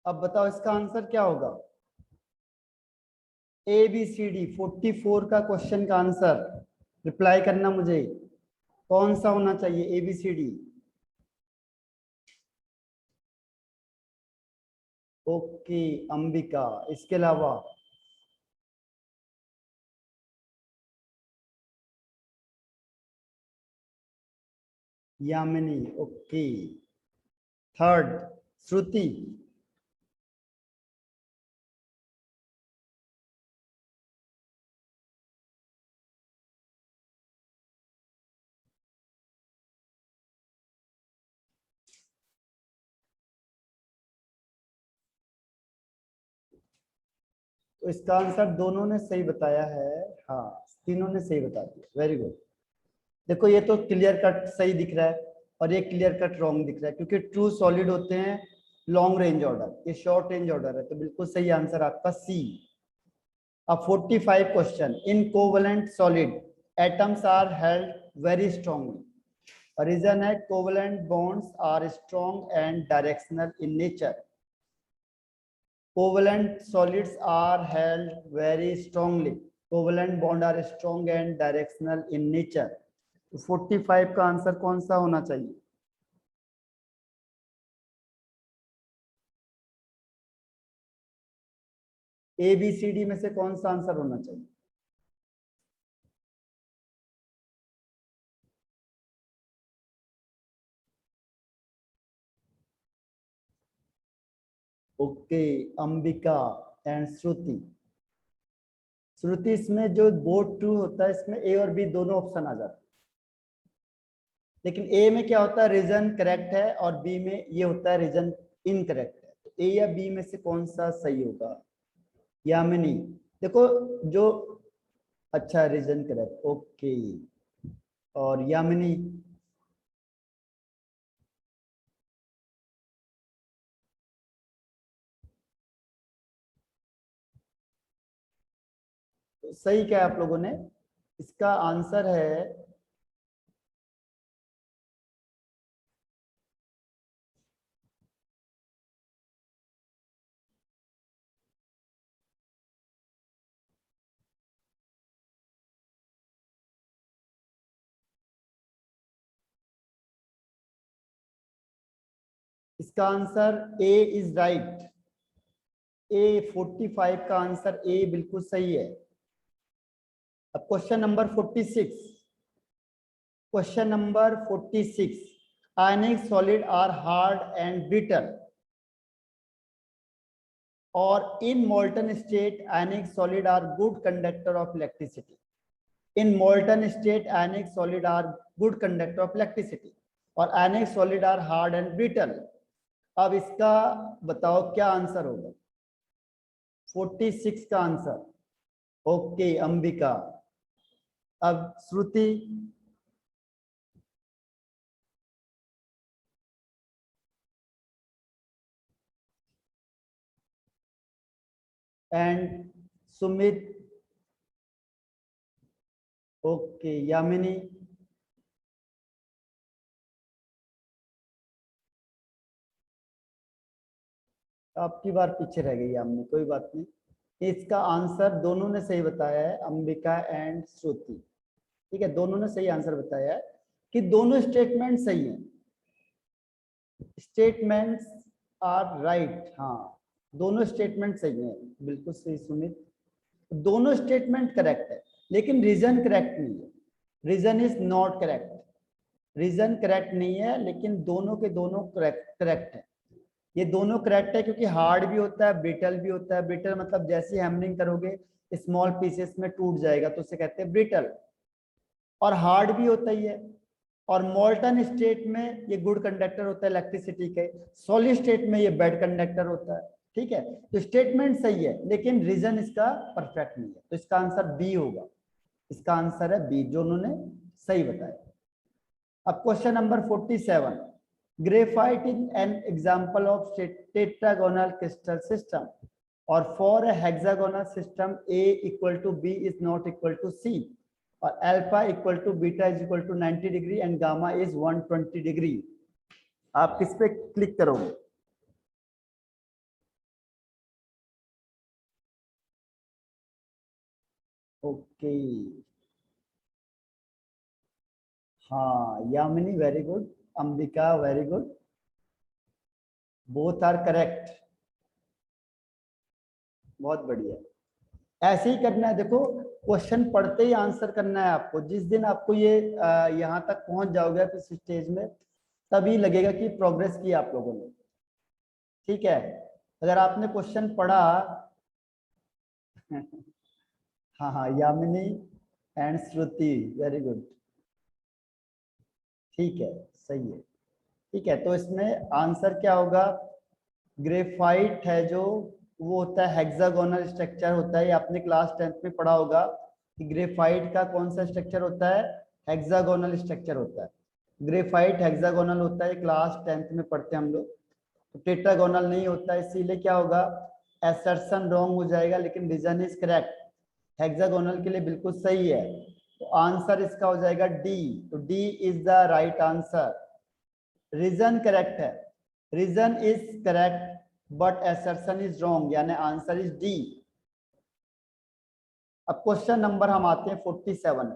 अब बताओ इसका आंसर क्या होगा। ABCD 44 का क्वेश्चन का आंसर रिप्लाई करना मुझे, कौन सा होना चाहिए ABCD। ओके अंबिका, इसके अलावा यामिनी, ओके। थर्ड श्रुति, तो इसका आंसर दोनों ने सही बताया है। हाँ, तीनों ने सही बता दिया, वेरी गुड। देखो ये तो क्लियर कट सही दिख रहा है और ये क्लियर कट रॉन्ग दिख रहा है, क्योंकि ट्रू सॉलिड होते हैं लॉन्ग रेंज ऑर्डर, ये शॉर्ट रेंज ऑर्डर है, तो बिल्कुल सही आंसर आपका सी। अब 45 question, in covalent solid atoms are held very strongly. Reason है covalent bonds are strong and directional in nature. Covalent solids are held very strongly, covalent bond are strong and directional in nature. 45 का answer कौन सा होना चाहिए। ABCD में से कौन सा आंसर होना चाहिए। ओके अंबिका एंड श्रुति। श्रुति, इसमें जो बोथ ट्रू होता है इसमें A और B दोनों ऑप्शन आ जाते हैं, लेकिन A में क्या होता है रीजन करेक्ट है और B में ये होता है रीजन इनकरेक्ट है, तो A या B में से कौन सा सही होगा। यामिनी, देखो जो अच्छा रीजन करेक्ट, ओके। और यामिनी, तो सही क्या है आप लोगों ने, इसका आंसर है इसका answer A is right. A 45 का आंसर A बिल्कुल सही है। अब question number 46, question number 46, ionic solid are hard and brittle और in molten state ionic solid are good conductor of electricity. In molten state ionic solid are good conductor of electricity और ionic solid are hard and brittle. अब इसका बताओ क्या answer होगा 46 का answer. Okay Ambika. अब श्रुति, and Sumit, okay Yamini, आपकी बार पीछे रह गई यामिनी, कोई बात नहीं। इसका आंसर दोनों ने सही बताया है, अंबिका एंड श्रुति। ठीक है, दोनों ने सही आंसर बताया है कि दोनों स्टेटमेंट सही हैं। स्टेटमेंट्स आर राइट, हाँ दोनों स्टेटमेंट सही है, बिल्कुल सही सुमित। दोनों स्टेटमेंट करेक्ट है, लेकिन रीजन करेक्ट नहीं है। Reason is not correct, reason correct नहीं है, लेकिन दोनों के दोनों करेक्ट है। ये दोनों करेक्ट है क्योंकि हार्ड भी होता है ब्रिटल भी होता है। ब्रिटल मतलब जैसे हैमरिंग करोगे स्मॉल पीसेस में टूट जाएगा, तो उसे कहते हैं ब्रिटल। और हार्ड भी होता ही है। और मोल्टन स्टेट में ये गुड कंडक्टर होता है इलेक्ट्रिसिटी के, सॉलिड स्टेट में ये बैड कंडक्टर होता है। ठीक है, तो स्टेटमेंट सही है लेकिन रीजन इसका परफेक्ट नहीं है, तो इसका आंसर बी होगा। इसका आंसर है बी, जो उन्होंने सही बताया। अब question number 47, graphite is an example of tetragonal crystal system और for a hexagonal system A equal to B is not equal to C और alpha equal to beta is equal to 90 degree and gamma is 120 degree. आप किस पे click करोगे। Okay, हाँ Yamini very good, Ambika very good, both are correct, बहुत बढ़िया। ऐसे ही करना है, देखो क्वेश्चन पढ़ते ही आंसर करना है आपको। जिस दिन आपको ये यहाँ तक पहुंच जाओगे इस स्टेज में, तभी लगेगा कि प्रोग्रेस की आप लोगों ने, ठीक है। अगर आपने क्वेश्चन पढ़ा हाँ हाँ, Yamini and Shruti very good, ठीक है, सही है, ठीक है। तो इसमें आंसर क्या होगा, ग्रेफाइट है जो, वो होता है हेक्सागोनल स्ट्रक्चर होता है। ये आपने क्लास 10th में पढ़ा होगा कि ग्रेफाइट का कौन सा स्ट्रक्चर होता है, हेक्सागोनल स्ट्रक्चर होता है। ग्रेफाइट हेक्सागोनल होता है, क्लास 10th में पढ़ते हैं हम लोग। तो टेट्रागोनल नहीं होता, इसीलिए क्या होगा, एसर्शन रॉन्ग हो जाएगा, लेकिन रीजन इज करेक्ट, हेक्सागोनल के लिए बिल्कुल सही है। तो आंसर इसका हो जाएगा डी, तो D is the right answer. Reason correct है, reason is correct but assertion is wrong, यानी आंसर इज डी। अब क्वेश्चन नंबर हम आते हैं 47।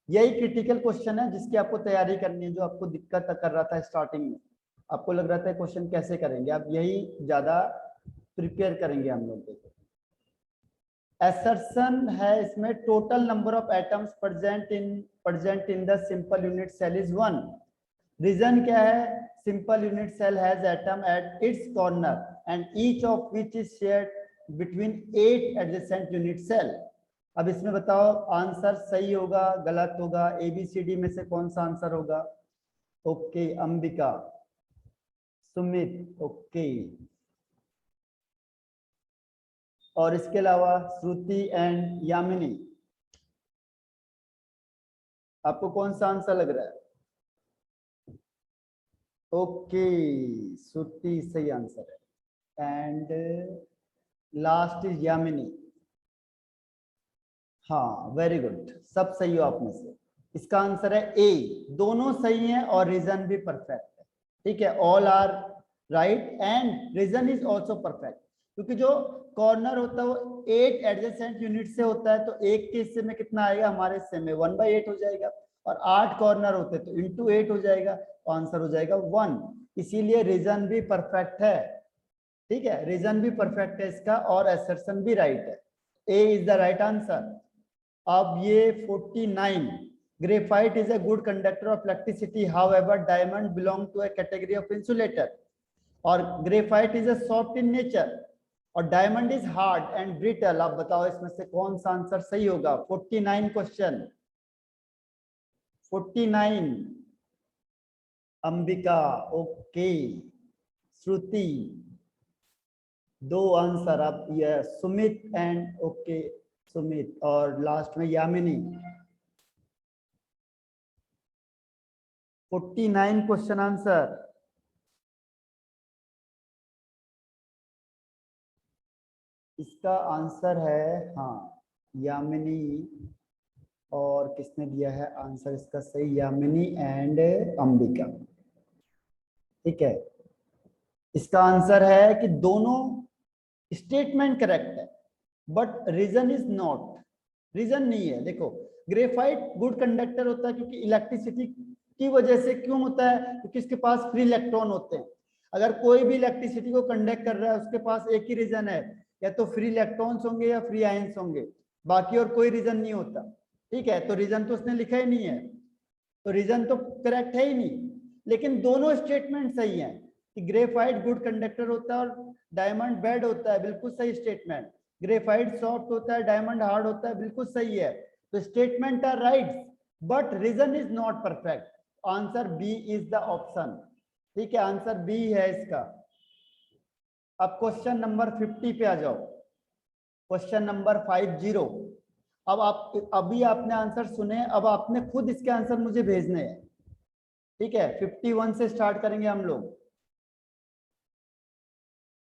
यही क्रिटिकल क्वेश्चन है जिसकी आपको तैयारी करनी है, जो आपको दिक्कत कर रहा था स्टार्टिंग में, आपको लग रहा था क्वेश्चन कैसे करेंगे, आप यही ज्यादा प्रिपेयर करेंगे हम लोग। देखो एसर्शन है इसमें, total number of atoms present in the simple unit cell is 1। Reason क्या है, simple unit cell has atom at its corner and each of which is shared between 8 adjacent unit cell. अब इसमें बताओ answer सही होगा गलत होगा, ABCD में से कौन सा आंसर होगा। ओके अंबिका, सुमित, ओके, और इसके अलावा श्रुति एंड यामिनी, आपको कौन सा आंसर लग रहा है। ओके, श्रुति सही आंसर है, एंड लास्ट इज यामिनी। हाँ वेरी गुड, सब सही हो आप में से। इसका आंसर है ए, दोनों सही हैं और रीजन भी परफेक्ट है, ठीक है। All are right and reason is also perfect, क्योंकि जो कॉर्नर होता है वो 8 एडजेसेंट यूनिट से होता है, तो एक के हिस्से में कितना आएगा, हमारे हिस्से में 1/8 हो जाएगा, और 8 कॉर्नर होते तो इंटू 8 हो जाएगा, तो आंसर हो जाएगा 1। इसीलिए रीजन भी परफेक्ट है, ठीक है, रीजन भी परफेक्ट है इसका, और असर्शन भी राइट है, A is the right answer. अब ये 49, graphite is a good conductor of electricity, however diamond belong to a category of insulator, और graphite is a soft in nature और diamond is hard and brittle. आप बताओ इसमें से कौन सा आंसर सही होगा। 49 क्वेश्चन, 49 अंबिका, ओके, श्रुति, दो आंसर। अब ये सुमित एंड ओके सुमित, और लास्ट में यामिनी। 49 question answer. इसका आंसर है हाँ यामिनी, और किसने दिया है आंसर इसका सही, यामिनी एंड अंबिका, ठीक है। इसका आंसर है कि दोनों स्टेटमेंट करेक्ट है, but reason is not, reason नहीं है। देखो ग्रेफाइट गुड कंडक्टर होता है क्योंकि इलेक्ट्रिसिटी की वजह से, क्यों होता है, क्योंकि इसके पास फ्री इलेक्ट्रॉन होते हैं। अगर कोई भी इलेक्ट्रिसिटी को कंडक्ट कर रहा है उसके पास एक ही रीजन है, या तो फ्री इलेक्ट्रॉन्स होंगे या फ्री आयंस होंगे, बाकी और कोई रीजन नहीं होता, ठीक है। तो रीजन तो उसने लिखा ही नहीं है, तो रीजन तो करेक्ट है ही नहीं। लेकिन दोनों स्टेटमेंट सही हैं कि ग्रेफाइट गुड कंडक्टर होता है और डायमंड बैड होता है, बिल्कुल सही स्टेटमेंट। ग्रेफाइट सॉफ्ट होता है, डायमंड हार्ड होता है, बिल्कुल सही है। तो statement are right but reason is not perfect. Answer B is the option, ठीक है, आंसर बी है इसका। अब क्वेश्चन नंबर 50 पे आ जाओ, क्वेश्चन नंबर 50। अब आप अभी आपने आंसर सुने, अब आपने खुद इसके आंसर मुझे भेजने हैं, ठीक है। 51 से स्टार्ट करेंगे हम लोग,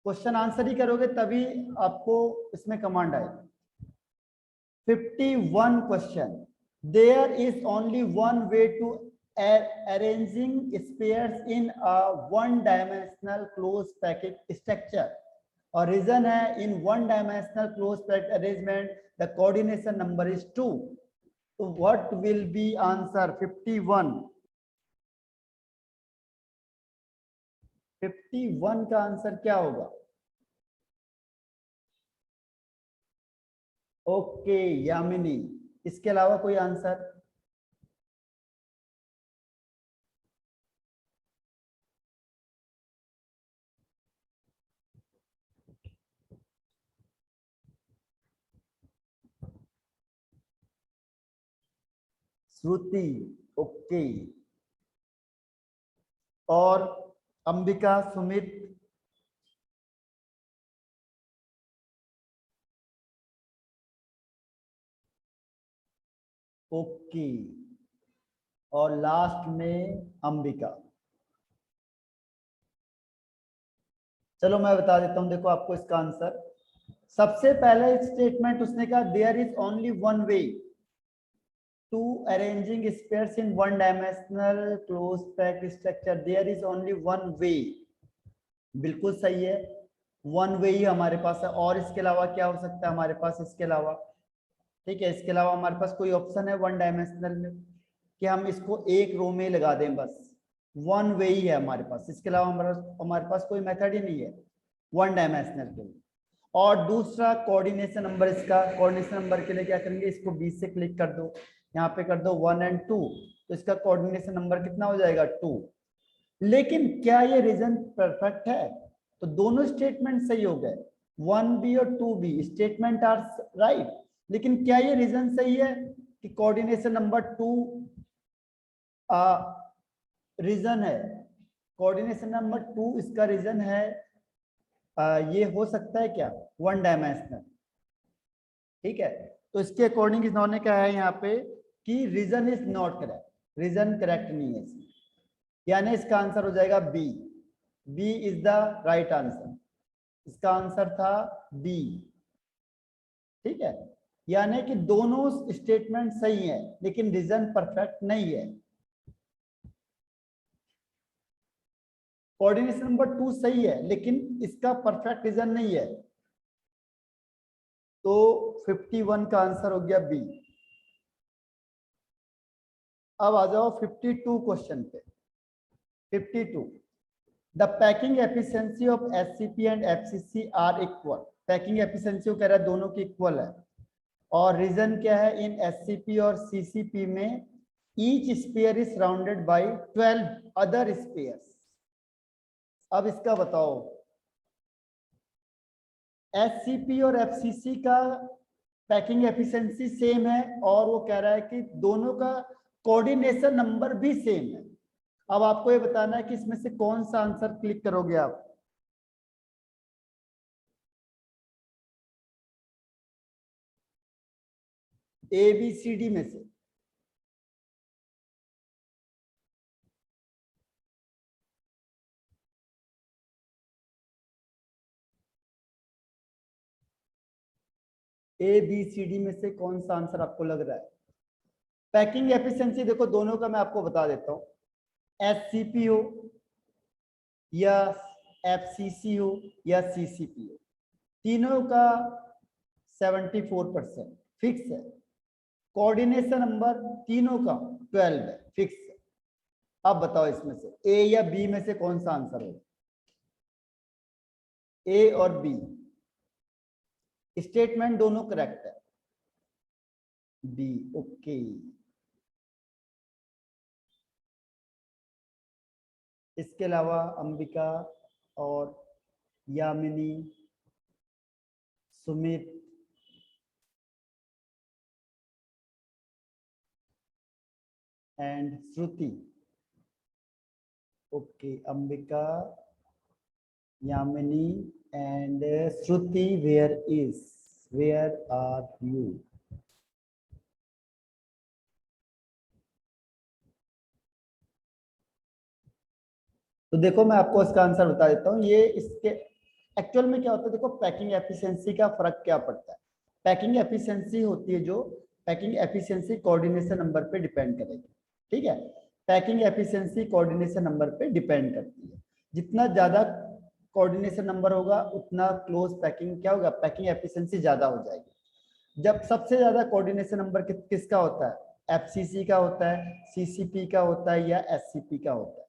क्वेश्चन आंसर ही करोगे तभी आपको इसमें कमांड आएगी। 51 question, there is only one way to arranging spheres in a one dimensional closed package structure, और रीजन है इन one dimensional close packed arrangement the coordination number is 2. तो व्हाट विल बी आंसर? 51. 51 का answer क्या होगा? Okay Yamini, इसके अलावा कोई answer? श्रुति, okay. और अंबिका, सुमित? ओके. और लास्ट में अंबिका. चलो मैं बता देता हूं, देखो आपको इसका आंसर. सबसे पहले स्टेटमेंट उसने कहा there is only one way to arranging spheres in one dimensional close packed structure. There is only one way. बिल्कुल सही है, वन वे ही हमारे पास है. और इसके अलावा क्या हो सकता है हमारे पास इसके अलावा? ठीक है, इसके अलावा हमारे पास कोई ऑप्शन है वन डायमेंशनल में कि हम इसको एक रो में लगा दें? बस वन वे ही है हमारे पास, इसके अलावा हमारे पास कोई मेथड ही नहीं है वन डायमेंशनल के लिए. और दूसरा कोऑर्डिनेशन नंबर, इसका कोऑर्डिनेशन नंबर के लिए क्या करेंगे? इसको 20 से क्लिक कर दो, यहाँ पे कर दो 1 और 2, तो इसका कोऑर्डिनेशन नंबर कितना हो जाएगा? 2. लेकिन क्या ये रीजन परफेक्ट है? तो दोनों स्टेटमेंट सही हो गए, 1B और 2B स्टेटमेंट आर राइट. लेकिन क्या ये रीजन सही है कि कोऑर्डिनेशन नंबर 2 रीजन है? कोऑर्डिनेशन नंबर 2 इसका रीजन है. ये हो सकता है क्या वन डायमेंशनल? ठीक है, तो इसके अकॉर्डिंग इन्होंने कहा है यहाँ पे कि reason is not correct, reason correct नहीं है इसमें. यानी इसका आंसर हो जाएगा B. B is the right answer. इसका आंसर था बी. ठीक है, यानी कि दोनों स्टेटमेंट सही है लेकिन रीजन परफेक्ट नहीं है. कोऑर्डिनेशन नंबर 2 सही है लेकिन इसका परफेक्ट रीजन नहीं है. तो 51 का आंसर हो गया बी. अब आ जाओ 52 क्वेश्चन पे. 52, the packing efficiency of SCP and FCC are equal. Packing efficiency कह रहा है दोनों की इक्वल है. और रीजन क्या है? इन एससीपी और सीसीपी में each sphere is surrounded by 12 other spheres. अब इसका बताओ, एससीपी और एफसीसी का पैकिंग एफिशिएंसी सेम है और वो कह रहा है कि दोनों का कोऑर्डिनेशन नंबर भी सेम है. अब आपको ये बताना है कि इसमें से कौन सा आंसर क्लिक करोगे आप? ए बी सी डी में से. ए बी सी डी में से कौन सा आंसर आपको लग रहा है? पैकिंग एफिशिएंसी देखो दोनों का मैं आपको बता देता हूं. एससीपी हो या एफसीसी हो या सीसीपी हो, तीनों का 74% फिक्स है. कोऑर्डिनेशन नंबर तीनों का 12 है, फिक्स है. अब बताओ इसमें से ए या बी में से कौन सा आंसर होगा? ए और बी स्टेटमेंट दोनों करेक्ट है. B, okay. इसके अलावा अंबिका और Yamini, Sumit, and Shruti. Okay, Ambika, Yamini and Shruti, where are you? तो देखो मैं आपको इसका आंसर बता देता हूँ. ये इसके एक्चुअल में क्या होता है, देखो पैकिंग एफिशिएंसी का फर्क क्या पड़ता है. पैकिंग एफिशिएंसी होती है जो पैकिंग एफिशिएंसी कोऑर्डिनेशन नंबर पे डिपेंड करेगी. ठीक है, पैकिंग एफिशिएंसी कोऑर्डिनेशन नंबर पे डिपेंड करती है. जितना ज्यादा कोऑर्डिनेशन नंबर होगा उतना क्लोज पैकिंग क्या होगा, पैकिंग एफिशिएंसी ज्यादा हो जाएगी। जब सबसे ज्यादा कोऑर्डिनेशन नंबर किसका होता है, एफसीसी का होता है, सीसीपी का होता है या एससीपी का होता है,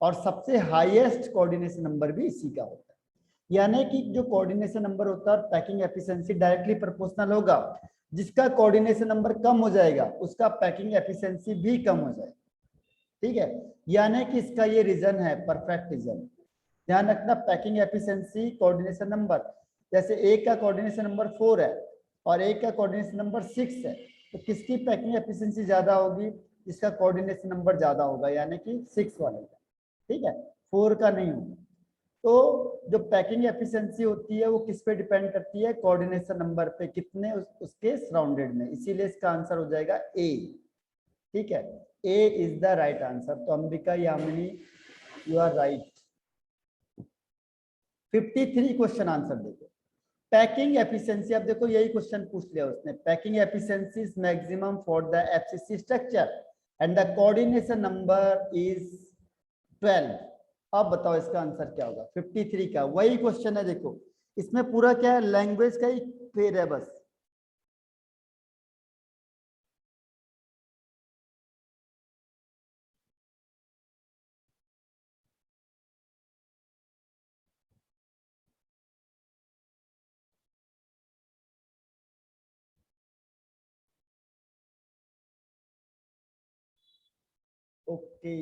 और सबसे हाईएस्ट कोऑर्डिनेशन नंबर भी इसी का होता है। यानी कि जो कोऑर्डिनेशन नंबर होता है पैकिंग एफिशिएंसी डायरेक्टली प्रोपोर्शनल होगा। जिसका कोऑर्डिनेशन नंबर कम हो जाएगा उसका पैकिंग एफिशिएंसी भी कम हो जाएगा। ठीक है, यानी कि इसका ये रीजन है, परफेक्ट रीजन। ध्यान रखना, पैकिंग एफिशिएंसी कोऑर्डिनेशन नंबर, जैसे एक का कोऑर्डिनेशन नंबर 4 है और एक का कोऑर्डिनेशन नंबर 6 है, तो किसकी पैकिंग एफिशिएंसी ज्यादा होगी, जिसका कोऑर्डिनेशन नंबर ज्यादा होगा, यानी कि 6 वाले का। ठीक है, 4 का नहीं होगा। तो जो पैकिंग एफिशिएंसी होती है वो किस पे डिपेंड करती है, कोऑर्डिनेशन नंबर पे, कितने उसके सराउंडेड में, इसीलिए इसका आंसर हो जाएगा ए। ठीक है, A is the right answer. तो Ambika Yamini you are right. 53 question answer देखो, पैकिंग एफिशिएंसी। अब देखो यही क्वेश्चन पूछ लिया उसने, packing efficiency is maximum for the FCC structure and the coordination number is 12। अब बताओ इसका आंसर क्या होगा, 53 का वही क्वेश्चन है। देखो इसमें पूरा क्या है, लैंग्वेज का ही फेर है बस। Okay,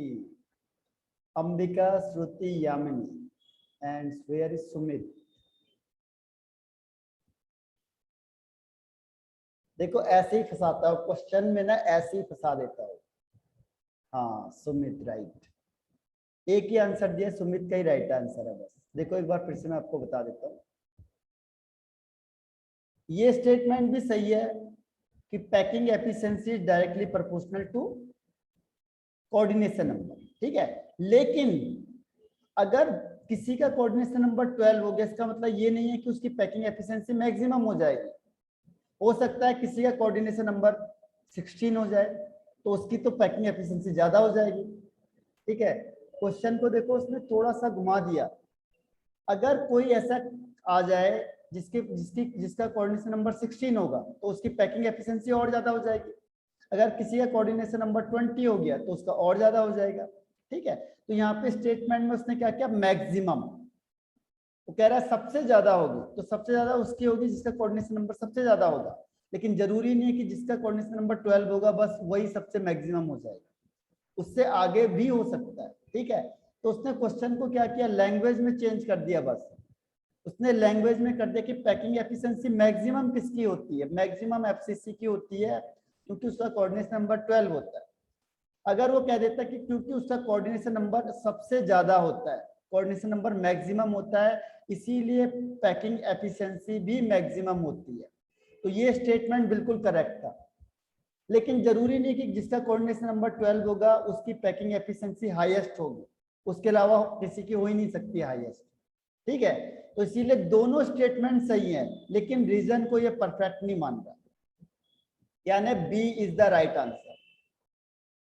Ambika, Shruti, Yamini and where is Sumit. देखो ऐसे ही फंसाता है क्वेश्चन में ना, ऐसे ही फंसा देता है। हाँ सुमित राइट, एक ही आंसर दिया, सुमित का ही राइट आंसर है बस। देखो एक बार फिर से मैं आपको बता देता हूँ, ये स्टेटमेंट भी सही है कि packing efficiency is directly proportional to coordination number. ठीक है, लेकिन अगर किसी का कोऑर्डिनेशन नंबर 12 हो गया, इसका मतलब ये नहीं है कि उसकी पैकिंग एफिशिएंसी मैक्सिमम हो जाएगी। हो सकता है किसी का कोऑर्डिनेशन नंबर 16 हो जाए, तो उसकी तो पैकिंग एफिशिएंसी ज्यादा हो जाएगी। ठीक है, क्वेश्चन को देखो उसने थोड़ा सा घुमा दिया। अगर कोई ऐसा आ जाए जिसका कोऑर्डिनेशन नंबर 16 होगा, तो उसकी पैकिंग एफिशिएंसी और ज्यादा हो जाएगी। अगर किसी का कोऑर्डिनेशन नंबर 20 हो गया तो उसका और ज्यादा हो जाएगा। ठीक है, तो यहाँ पे स्टेटमेंट में उसने क्या किया, मैक्सिमम। वो कह रहा है सबसे ज्यादा होगी, तो सबसे ज्यादा उसकी होगी जिसका कोऑर्डिनेशन नंबर सबसे ज्यादा होगा। लेकिन जरूरी नहीं है कि जिसका कोऑर्डिनेशन नंबर 12 होगा बस वही सबसे मैक्सिमम हो जाएगा, उससे आगे भी हो सकता है। ठीक है, तो उसने क्वेश्चन को क्या किया, लैंग्वेज में चेंज कर दिया बस। उसने लैंग्वेज में कर दिया कि पैकिंग एफिशिएंसी मैक्सिमम किसकी होती है, मैक्सिमम एफसीसी की होती है, क्योंकि उसका कोऑर्डिनेशन नंबर 12 होता है। अगर वो कह देता कि क्योंकि उसका कोऑर्डिनेशन नंबर सबसे ज्यादा होता है, कोऑर्डिनेशन नंबर मैक्सिमम होता है, इसीलिए पैकिंग एफिशिएंसी भी मैक्सिमम होती है, तो ये स्टेटमेंट बिल्कुल करेक्ट था। लेकिन जरूरी नहीं कि जिसका कोऑर्डिनेशन नंबर 12 होगा उसकी पैकिंग एफिशिएंसी हाईएस्ट होगी, उसके अलावा किसी की हो ही नहीं सकती हाईएस्ट। ठीक है, तो इसीलिए दोनों स्टेटमेंट सही है, लेकिन रीजन को ये परफेक्ट नहीं मान रहा, यानी B is the right answer.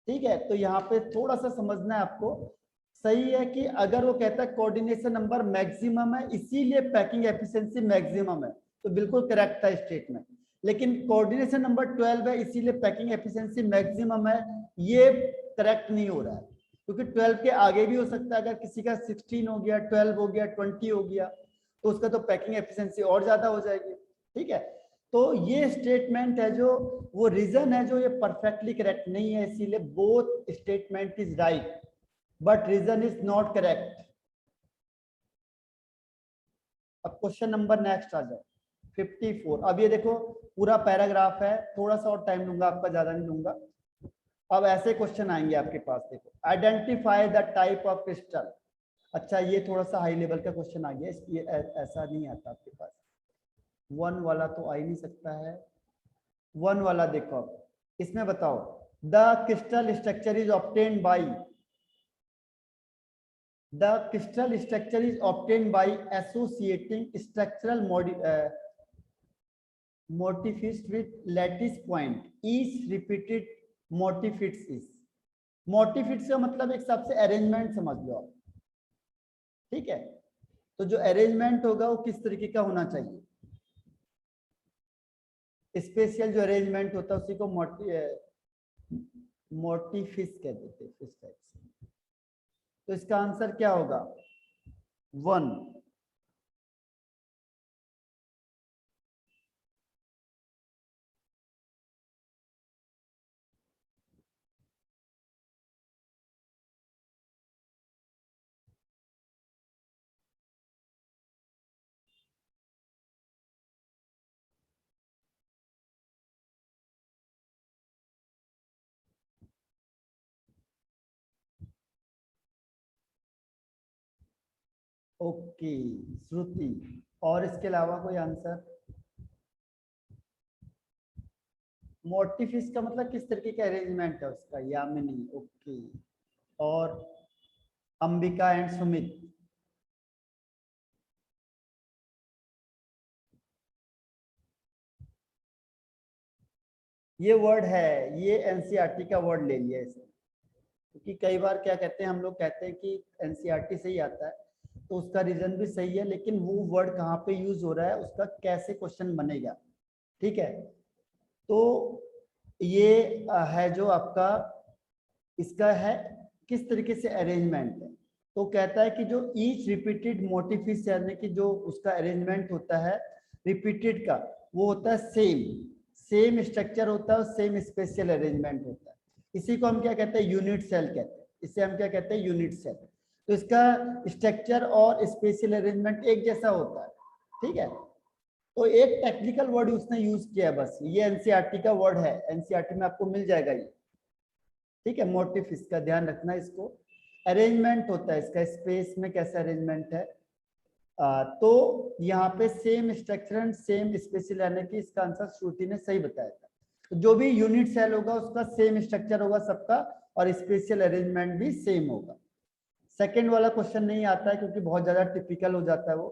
ठीक है, तो यहाँ पे थोड़ा सा समझना है आपको। सही है कि अगर वो कहता है कोऑर्डिनेशन नंबर मैक्सिमम है इसीलिए पैकिंग एफिशिएंसी मैक्सिमम है, तो बिल्कुल करेक्ट था स्टेटमेंट। लेकिन कोऑर्डिनेशन नंबर 12 है इसीलिए पैकिंग एफिशिएंसी मैक्सिमम है, ये करेक्ट नहीं हो रहा है, क्योंकि 12 के आगे भी हो सकता है। अगर किसी का 16 हो गया, 12 हो गया, 20 हो गया, तो उसका तो पैकिंग एफिशिएंसी और ज्यादा हो जाएगी। ठीक है, तो ये स्टेटमेंट है जो, वो रीजन है जो ये परफेक्टली करेक्ट नहीं है, इसीलिए both statement is right but reason is not correct. अब क्वेश्चन नंबर नेक्स्ट आ जाओ, 54। अब ये देखो पूरा पैराग्राफ है, थोड़ा सा और टाइम लूंगा आपका, ज्यादा नहीं लूंगा। अब ऐसे क्वेश्चन आएंगे आपके पास, देखो identify the type of crystal. अच्छा ये थोड़ा सा हाई लेवल का क्वेश्चन आ गया, ये ऐसा नहीं आता आपके पास। 1 वाला तो आ ही नहीं सकता है। 1 वाला देखो, इसमें बताओ, the crystal structure is obtained by, the crystal structure is obtained by associating structural motifs with lattice point, each repeated motifs is, motifs का मतलब एक सबसे अरेंजमेंट समझ लो आप। ठीक है, तो जो अरेंजमेंट होगा वो किस तरीके का होना चाहिए? स्पेशल जो अरेंजमेंट होता है उसी को मोटिफिस कह देते हैं, इस टाइप से। तो इसका आंसर क्या होगा? 1। ओके श्रुति, और इसके अलावा कोई आंसर? मोटिफिस का मतलब किस तरीके का अरेंजमेंट है उसका? यामिनी, ओके। और अंबिका एंड सुमित? ये वर्ड है, ये एनसीईआरटी का वर्ड ले लिया इसने, क्योंकि कई बार क्या कहते हैं हम लोग, कहते हैं कि एनसीईआरटी से ही आता है, तो उसका रीजन भी सही है, लेकिन वो वर्ड कहाँ पे यूज हो रहा है, उसका कैसे क्वेश्चन बनेगा, ठीक है। तो ये है जो आपका इसका है किस तरीके से अरेंजमेंट है। तो कहता है कि जो ईच रिपीटेड मोटिफिस, यानी कि जो उसका अरेंजमेंट होता है रिपीटेड का, वो होता है सेम, सेम स्ट्रक्चर होता है और सेम स्पेशल अरेंजमेंट होता है। इसी को हम क्या कहते हैं? यूनिट सेल कहते हैं। इसे हम क्या कहते हैं? Unit cell. तो इसका स्ट्रक्चर और स्पेशल अरेंजमेंट एक जैसा होता है, ठीक है। तो एक टेक्निकल वर्ड उसने यूज किया है, बस ये एनसीईआरटी का वर्ड है, एनसीईआरटी में आपको मिल जाएगा ये, ठीक है। मोटिफ इसका ध्यान रखना। इसको अरेंजमेंट होता है इसका, स्पेस में कैसा अरेंजमेंट है। तो यहाँ पे same structure and same special, यानी कि इसका आंसर श्रुति ने सही बताया था। तो जो भी यूनिट सेल होगा उसका सेम स्ट्रक्चर होगा सबका, और स्पेशल अरेंजमेंट भी सेम होगा। सेकेंड वाला क्वेश्चन नहीं आता है क्योंकि बहुत ज्यादा टिपिकल हो जाता है वो।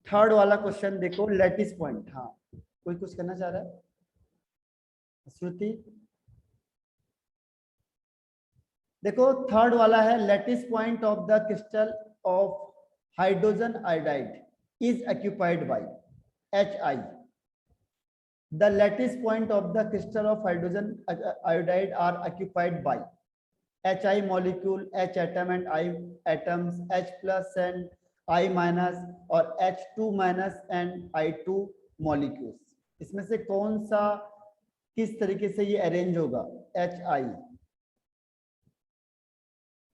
थर्ड वाला क्वेश्चन देखो, लैटिस पॉइंट। हाँ, कोई कुछ कहना चाह रहा है? श्रुति देखो, थर्ड वाला है, lattice point of the crystal of hydrogen iodide is occupied by HI. The lattice point of the crystal of hydrogen iodide are occupied by HI molecule, H atom and I atoms, H plus and I minus, और H2 minus and I2 molecules. इसमें से कौन सा किस तरीके से ये arrange होगा? HI,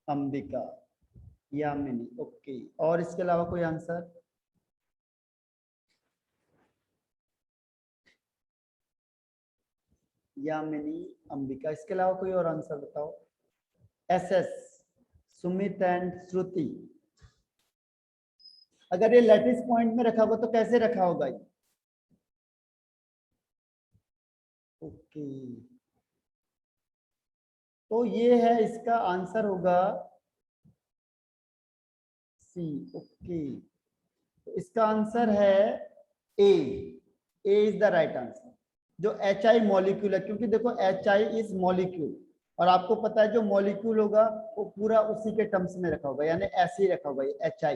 Ambika, Yamini, okay. और इसके अलावा कोई आंसर? यामिनी, अंबिका, इसके अलावा कोई और आंसर बताओ। SS, सुमित एंड श्रुति। अगर ये लैटिस पॉइंट में रखा होगा तो कैसे रखा होगा ये? ओके, तो ये है इसका आंसर होगा C। ओके, तो इसका आंसर है A। Is the right answer. जो HI मॉलिक्यूल है, क्योंकि देखो HI इज मॉलिक्यूल, और आपको पता है जो मॉलिक्यूल होगा वो पूरा उसी के टर्म्स में रखा होगा, यानी ऐसे ही रखा होगा ये HI,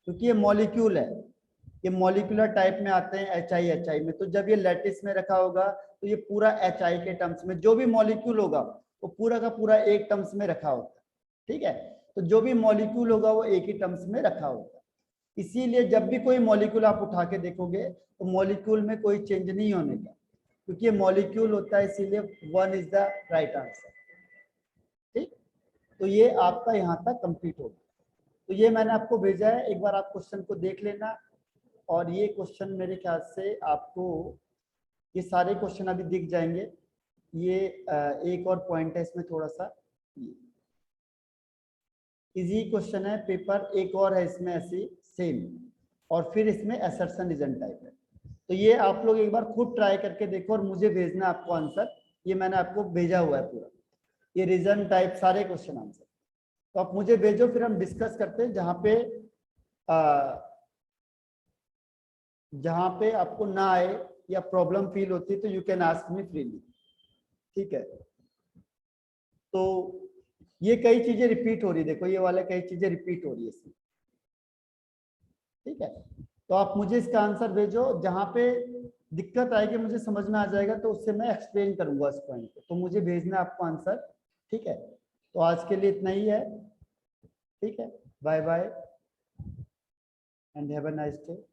क्योंकि ये मॉलिक्यूल है, ये मॉलिक्यूलर टाइप में आते हैं HI में। तो जब ये लैटिस में रखा होगा तो ये पूरा HI के टर्म्स में, जो भी मॉलिक्यूल होगा वो पूरा का पूरा एक टर्म्स में रखा होता है, ठीक है। तो जो भी मॉलिक्यूल होगा वो एक ही टर्म्स में रखा होता है। इसीलिए जब भी कोई मॉलिक्यूल आप उठा के देखोगे तो मॉलिक्यूल में कोई चेंज नहीं होने का, क्योंकि ये मॉलिक्यूल होता है, इसीलिए 1 इज द राइट आंसर, ठीक। तो ये आपका यहाँ तक कंप्लीट होगा। तो ये मैंने आपको भेजा है, एक बार आप क्वेश्चन को देख लेना। और ये क्वेश्चन मेरे ख्याल से आपको, ये सारे क्वेश्चन अभी दिख जाएंगे। ये एक और पॉइंट है इसमें थोड़ा सा, इजी क्वेश्चन है पेपर, एक और है इसमें ऐसी सेम, और फिर इसमें असर्शन रीजन टाइप है। तो ये आप लोग एक बार खुद ट्राई करके देखो और मुझे भेजना आपको आंसर। ये मैंने आपको भेजा हुआ है पूरा, ये रीजन टाइप सारे क्वेश्चन आंसर। तो आप मुझे भेजो, फिर हम डिस्कस करते हैं। जहाँ पे आपको ना आए या प्रॉब्लम फील होती है तो you can ask me freely, ठीक है। तो ये कई चीजें रिपीट हो रही है, देखो ये वाला कई चीजें रिपीट हो रही है इसमें। ठीक है, तो आप मुझे इसका आंसर भेजो, जहां पे दिक्कत आएगी मुझे समझ में आ जाएगा तो उससे मैं एक्सप्लेन करूंगा उस पॉइंट पे, तो मुझे भेजना है आपको आंसर। ठीक है, तो आज के लिए इतना ही है। ठीक है, bye bye and have a nice day.